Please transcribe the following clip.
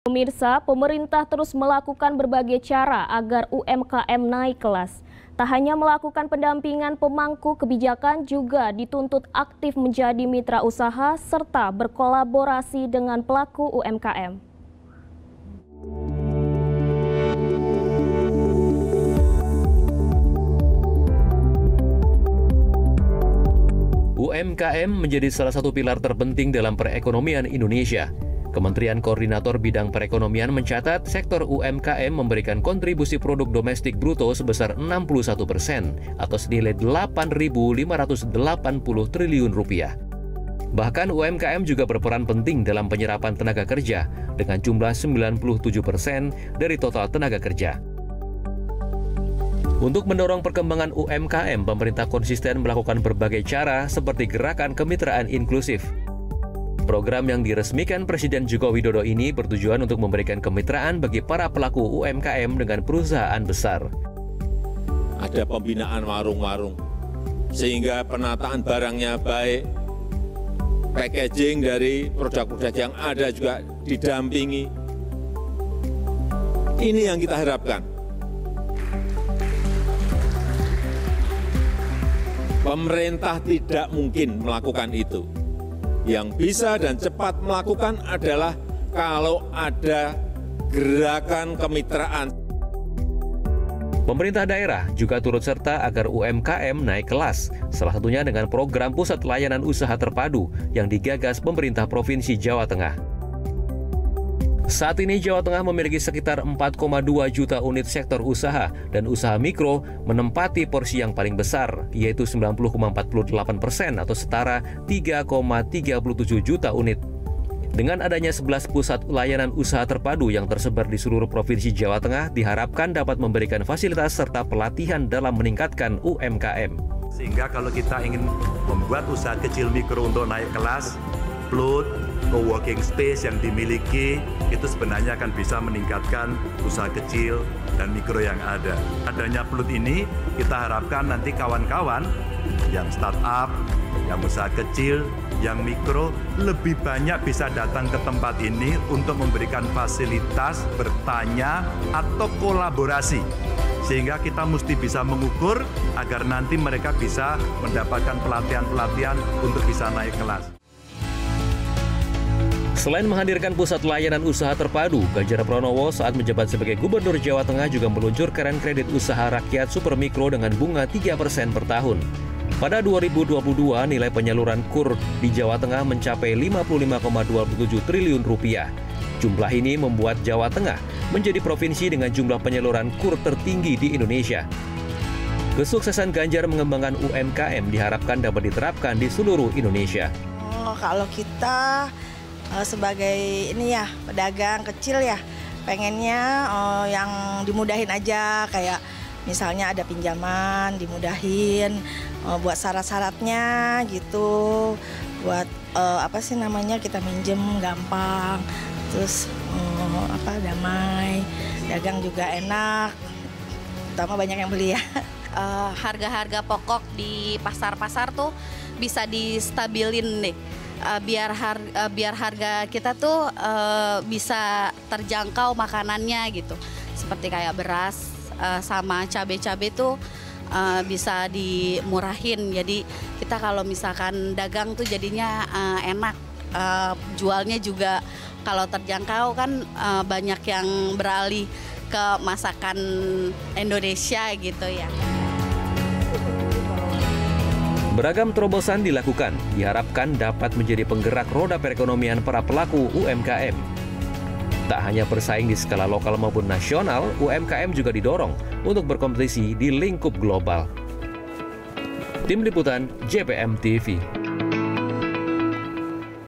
Pemirsa, pemerintah terus melakukan berbagai cara agar UMKM naik kelas. Tak hanya melakukan pendampingan pemangku kebijakan, juga dituntut aktif menjadi mitra usaha serta berkolaborasi dengan pelaku UMKM. UMKM menjadi salah satu pilar terpenting dalam perekonomian Indonesia. Kementerian Koordinator Bidang Perekonomian mencatat sektor UMKM memberikan kontribusi produk domestik bruto sebesar 61% atau senilai 8.580 triliun rupiah. Bahkan UMKM juga berperan penting dalam penyerapan tenaga kerja dengan jumlah 97% dari total tenaga kerja. Untuk mendorong perkembangan UMKM, pemerintah konsisten melakukan berbagai cara seperti gerakan kemitraan inklusif. Program yang diresmikan Presiden Joko Widodo ini bertujuan untuk memberikan kemitraan bagi para pelaku UMKM dengan perusahaan besar. Ada pembinaan warung-warung, sehingga penataan barangnya baik, packaging dari produk-produk yang ada juga didampingi. Ini yang kita harapkan. Pemerintah tidak mungkin melakukan itu. Yang bisa dan cepat melakukan adalah kalau ada gerakan kemitraan. Pemerintah daerah juga turut serta agar UMKM naik kelas, salah satunya dengan program Pusat Layanan Usaha Terpadu yang digagas pemerintah Provinsi Jawa Tengah. Saat ini Jawa Tengah memiliki sekitar 4,2 juta unit sektor usaha dan usaha mikro menempati porsi yang paling besar, yaitu 90,48% atau setara 3,37 juta unit. Dengan adanya 11 pusat layanan usaha terpadu yang tersebar di seluruh Provinsi Jawa Tengah, diharapkan dapat memberikan fasilitas serta pelatihan dalam meningkatkan UMKM. Sehingga kalau kita ingin membuat usaha kecil mikro untuk naik kelas, PLUT, co-working space yang dimiliki itu sebenarnya akan bisa meningkatkan usaha kecil dan mikro yang ada. Adanya PLUT ini kita harapkan nanti kawan-kawan yang startup, yang usaha kecil, yang mikro lebih banyak bisa datang ke tempat ini untuk memberikan fasilitas, bertanya, atau kolaborasi. Sehingga kita mesti bisa mengukur agar nanti mereka bisa mendapatkan pelatihan-pelatihan untuk bisa naik kelas. Selain menghadirkan pusat layanan usaha terpadu, Ganjar Pranowo saat menjabat sebagai Gubernur Jawa Tengah juga meluncurkan kredit usaha rakyat super mikro dengan bunga 3% per tahun. Pada 2022, nilai penyaluran KUR di Jawa Tengah mencapai 55,27 triliun rupiah. Jumlah ini membuat Jawa Tengah menjadi provinsi dengan jumlah penyaluran KUR tertinggi di Indonesia. Kesuksesan Ganjar mengembangkan UMKM diharapkan dapat diterapkan di seluruh Indonesia. Kalau kita sebagai ini ya pedagang kecil ya pengennya yang dimudahin aja, kayak misalnya ada pinjaman dimudahin, buat syarat-syaratnya gitu, buat kita minjem gampang, terus damai, dagang juga enak, terutama banyak yang beli ya. Harga-harga pokok di pasar-pasar tuh bisa distabilin deh. Biar harga kita tuh bisa terjangkau makanannya gitu. Seperti kayak beras sama cabai-cabai tuh bisa dimurahin. Jadi kita kalau misalkan dagang tuh jadinya enak. Jualnya juga kalau terjangkau kan banyak yang beralih ke masakan Indonesia gitu ya. Beragam terobosan dilakukan, diharapkan dapat menjadi penggerak roda perekonomian para pelaku UMKM. Tak hanya bersaing di skala lokal maupun nasional, UMKM juga didorong untuk berkompetisi di lingkup global. Tim Liputan JPM TV.